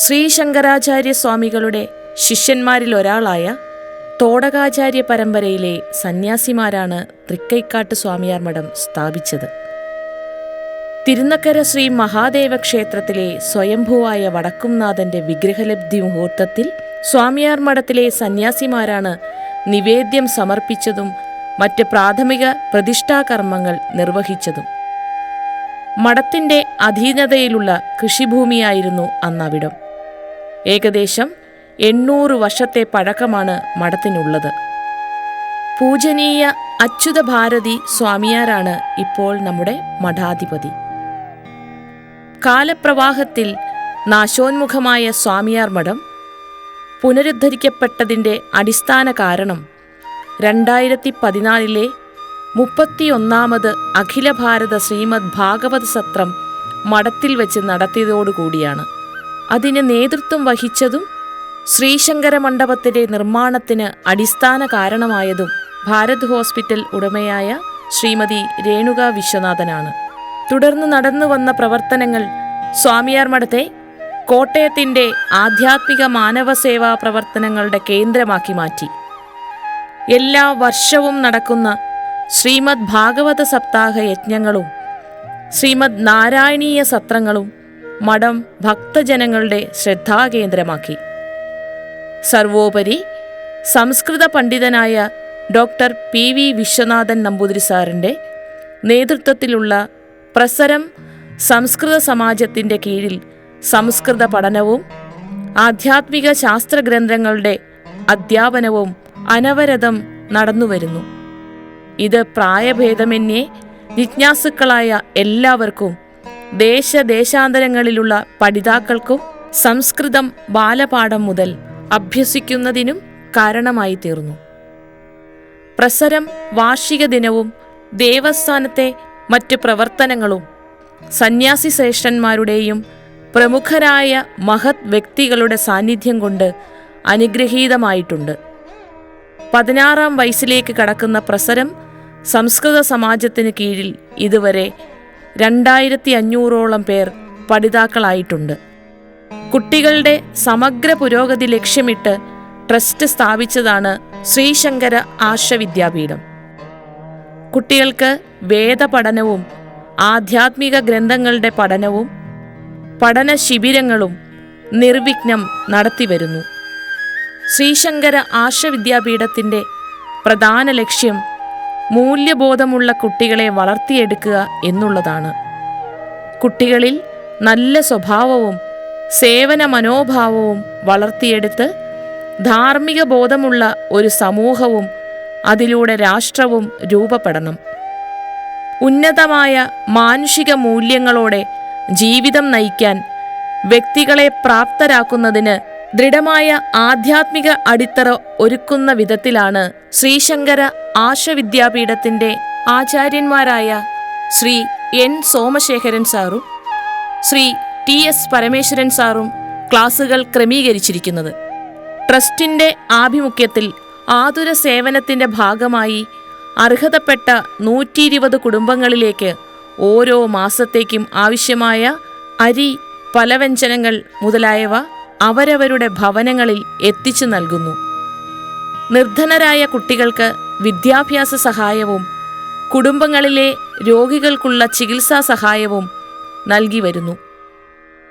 ശ്രീ ശങ്കരാചാര്യ സ്വാമികളുടെ ശിഷ്യന്മാരിലൊരാളായ തോടകാചാര്യ പരമ്പരയിലെ സന്യാസിമാരാണ് തൃക്കൈക്കാട്ട് സ്വാമിയാർ മഠം സ്ഥാപിച്ചത്. തിരുനക്കര ശ്രീ മഹാദേവ ക്ഷേത്രത്തിലെ സ്വയംഭൂവായ വടക്കുംനാഥന്റെ വിഗ്രഹലബ്ധി മുഹൂർത്തത്തിൽ സ്വാമിയാർ മഠത്തിലെ സന്യാസിമാരാണ് നിവേദ്യം സമർപ്പിച്ചതും മറ്റ് പ്രാഥമിക പ്രതിഷ്ഠാകർമ്മങ്ങൾ നിർവഹിച്ചതും. മഠത്തിന്റെ അധീനതയിലുള്ള കൃഷിഭൂമിയായിരുന്നു അന്നവിടം. ഏകദേശം 800 വർഷത്തെ പഴക്കമാണ് മഠത്തിനുള്ളത്. പൂജനീയ അച്യുത ഭാരതി സ്വാമിയാരാണ് ഇപ്പോൾ നമ്മുടെ മഠാധിപതി. കാലപ്രവാഹത്തിൽ നാശോന്മുഖമായ സ്വാമിയാർ മഠം പുനരുദ്ധരിക്കപ്പെട്ടതിൻ്റെ അടിസ്ഥാന കാരണം 2014 31ാമത് അഖില ഭാരത ശ്രീമദ് ഭാഗവത സത്രം മഠത്തിൽ വെച്ച് നടത്തിയതോടുകൂടിയാണ്. അതിന് നേതൃത്വം വഹിച്ചതും ശ്രീശങ്കര മണ്ഡപത്തിൻ്റെ നിർമ്മാണത്തിന് അടിസ്ഥാന കാരണമായതും ഭാരത് ഹോസ്പിറ്റൽ ഉടമയായ ശ്രീമതി രേണുക വിശ്വനാഥനാണ്. തുടർന്ന് നടന്നു വന്ന പ്രവർത്തനങ്ങൾ സ്വാമിയാർ മഠത്തെ കോട്ടയത്തിൻ്റെ ആധ്യാത്മിക മാനവസേവാ പ്രവർത്തനങ്ങളുടെ കേന്ദ്രമാക്കി മാറ്റി. എല്ലാ വർഷവും നടക്കുന്ന ശ്രീമദ് ഭാഗവത സപ്താഹ യജ്ഞങ്ങളും ശ്രീമദ് നാരായണീയ സത്രങ്ങളും മഠം ഭക്തജനങ്ങളുടെ ശ്രദ്ധാകേന്ദ്രമാക്കി. സർവോപരി സംസ്കൃത പണ്ഡിതനായ ഡോക്ടർ PV വിശ്വനാഥൻ നമ്പൂതിരി സാറിൻ്റെ നേതൃത്വത്തിലുള്ള പ്രസരം സംസ്കൃത സമാജത്തിൻ്റെ കീഴിൽ സംസ്കൃത പഠനവും ആധ്യാത്മിക ശാസ്ത്രഗ്രന്ഥങ്ങളുടെ അധ്യാപനവും അനവരതം നടന്നുവരുന്നു. ഇത് പ്രായഭേദമന്യേ ജിജ്ഞാസുക്കളായ എല്ലാവർക്കും ദേശാന്തരങ്ങളിലുള്ള പഠിതാക്കൾക്കും സംസ്കൃതം ബാലപാഠം മുതൽ അഭ്യസിക്കുന്നതിനും കാരണമായി തീർന്നു. പ്രസരം വാർഷിക ദിനവും ദേവസ്ഥാനത്തെ മറ്റ് പ്രവർത്തനങ്ങളും സന്യാസി ശ്രേഷ്ഠന്മാരുടെയും പ്രമുഖരായ മഹത് വ്യക്തികളുടെ സാന്നിധ്യം കൊണ്ട് അനുഗ്രഹീതമായിട്ടുണ്ട്. 16ാം വയസ്സിലേക്ക് കടക്കുന്ന പ്രസരം സംസ്കൃത സമാജത്തിന് കീഴിൽ ഇതുവരെ 2500ഓളം പേർ പഠിതാക്കളായിട്ടുണ്ട്. കുട്ടികളുടെ സമഗ്ര പുരോഗതി ലക്ഷ്യമിട്ട് ട്രസ്റ്റ് സ്ഥാപിച്ചതാണ് ശ്രീശങ്കര ആർഷവിദ്യാപീഠം. കുട്ടികൾക്ക് വേദപഠനവും ആധ്യാത്മിക ഗ്രന്ഥങ്ങളുടെ പഠനവും പഠന ശിബിരങ്ങളും നിർവിഘ്നം നടത്തിവരുന്നു. ശ്രീശങ്കര ആർഷവിദ്യാപീഠത്തിൻ്റെ പ്രധാന ലക്ഷ്യം മൂല്യബോധമുള്ള കുട്ടികളെ വളർത്തിയെടുക്കുക എന്നുള്ളതാണ്. കുട്ടികളിൽ നല്ല സ്വഭാവവും സേവന മനോഭാവവും വളർത്തിയെടുത്ത് ധാർമ്മിക ബോധമുള്ള ഒരു സമൂഹവും അതിലൂടെ രാഷ്ട്രവും രൂപപ്പെടണം. ഉന്നതമായ മാനുഷിക മൂല്യങ്ങളോടെ ജീവിതം നയിക്കാൻ വ്യക്തികളെ പ്രാപ്തരാക്കുന്നതിന് ദൃഢമായ ആധ്യാത്മിക അടിത്തറ ഒരുക്കുന്ന വിധത്തിലാണ് ശ്രീശങ്കര ആർഷവിദ്യാപീഠത്തിൻ്റെ ആചാര്യന്മാരായ ശ്രീ N സോമശേഖരൻ സാറും ശ്രീ TS പരമേശ്വരൻ സാറും ക്ലാസുകൾ ക്രമീകരിച്ചിരിക്കുന്നത്. ട്രസ്റ്റിൻ്റെ ആഭിമുഖ്യത്തിൽ ആതുര സേവനത്തിൻ്റെ ഭാഗമായി അർഹതപ്പെട്ട 120 കുടുംബങ്ങളിലേക്ക് ഓരോ മാസത്തേക്കും ആവശ്യമായ അരി, പലവ്യഞ്ജനങ്ങൾ മുതലായവ അവരവരുടെ ഭവനങ്ങളിൽ എത്തിച്ചു നൽകുന്നു. നിർധനരായ കുട്ടികൾക്ക് വിദ്യാഭ്യാസ സഹായവും കുടുംബങ്ങളിലെ രോഗികൾക്കുള്ള ചികിത്സാ സഹായവും നൽകി വരുന്നു.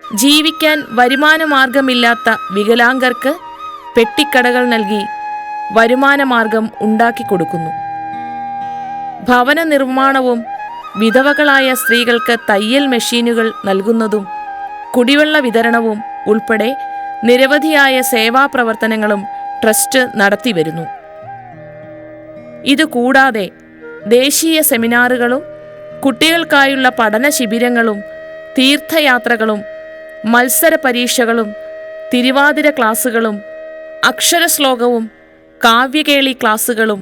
ജീവിക്കാൻ വരുമാനമാർഗമില്ലാത്ത വികലാംഗർക്ക് പെട്ടിക്കടകൾ നൽകി വരുമാനമാർഗം ഉണ്ടാക്കിക്കൊടുക്കുന്നു. ഭവന നിർമ്മാണവും വിധവകളായ സ്ത്രീകൾക്ക് തയ്യൽ മെഷീനുകൾ നൽകുന്നതും കുടിവെള്ള വിതരണവും ഉൾപ്പെടെ നിരവധിയായ സേവാപ്രവർത്തനങ്ങളും ട്രസ്റ്റ് നടത്തിവരുന്നു. ഇതുകൂടാതെ ദേശീയ സെമിനാറുകളും കുട്ടികൾക്കായുള്ള പഠന ശിബിരങ്ങളും തീർത്ഥയാത്രകളും മത്സര പരീക്ഷകളും തിരുവാതിര ക്ലാസുകളും അക്ഷരശ്ലോകവും കാവ്യകേളി ക്ലാസുകളും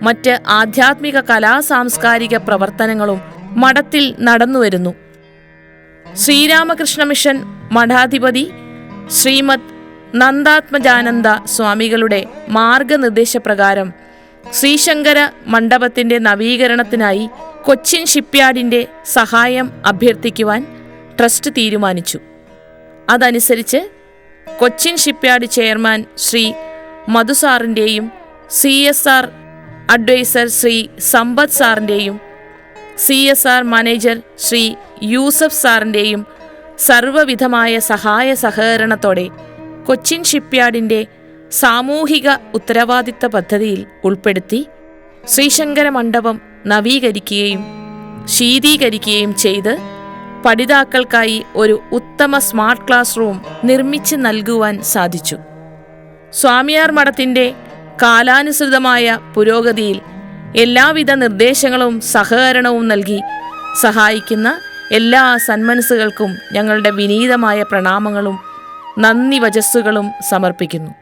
മറ്റ് ആധ്യാത്മിക കലാസാംസ്കാരിക പ്രവർത്തനങ്ങളും മഠത്തിൽ നടന്നുവരുന്നു. ശ്രീരാമകൃഷ്ണ മിഷൻ മഠാധിപതി ശ്രീമദ് നന്ദാത്മജാനന്ദ സ്വാമികളുടെ മാർഗനിർദ്ദേശപ്രകാരം ശ്രീശങ്കര മണ്ഡപത്തിൻ്റെ നവീകരണത്തിനായി കൊച്ചിൻ ഷിപ്പ്യാർഡിൻ്റെ സഹായം അഭ്യർത്ഥിക്കുവാൻ ട്രസ്റ്റ് തീരുമാനിച്ചു. അതനുസരിച്ച് കൊച്ചിൻ ഷിപ്പ്യാർഡ് ചെയർമാൻ ശ്രീ മധു സാറിൻ്റെയും CSR അഡ്വൈസർ ശ്രീ സമ്പത്ത് സാറിൻ്റെയും CSR മാനേജർ ശ്രീ യൂസഫ് സാറിൻ്റെയും സർവ്വവിധമായ സഹായ സഹകരണത്തോടെ കൊച്ചിൻ ഷിപ്പ്യാർഡിൻ്റെ സാമൂഹിക ഉത്തരവാദിത്ത പദ്ധതിയിൽ ഉൾപ്പെടുത്തി ശ്രീശങ്കര മണ്ഡപം നവീകരിക്കുകയും ശീതീകരിക്കുകയും ചെയ്ത് പഠിതാക്കൾക്കായി ഒരു ഉത്തമ സ്മാർട്ട് ക്ലാസ് റൂം നിർമ്മിച്ച് നൽകുവാൻ സാധിച്ചു. സ്വാമിയാർ മഠത്തിൻ്റെ കാലാനുസൃതമായ പുരോഗതിയിൽ എല്ലാവിധ നിർദ്ദേശങ്ങളും സഹകരണവും നൽകി സഹായിക്കുന്ന എല്ലാ സന്മനസ്സുകൾക്കും ഞങ്ങളുടെ വിനീതമായ പ്രണാമങ്ങളും നന്ദി വചസ്സുകളും സമർപ്പിക്കുന്നു.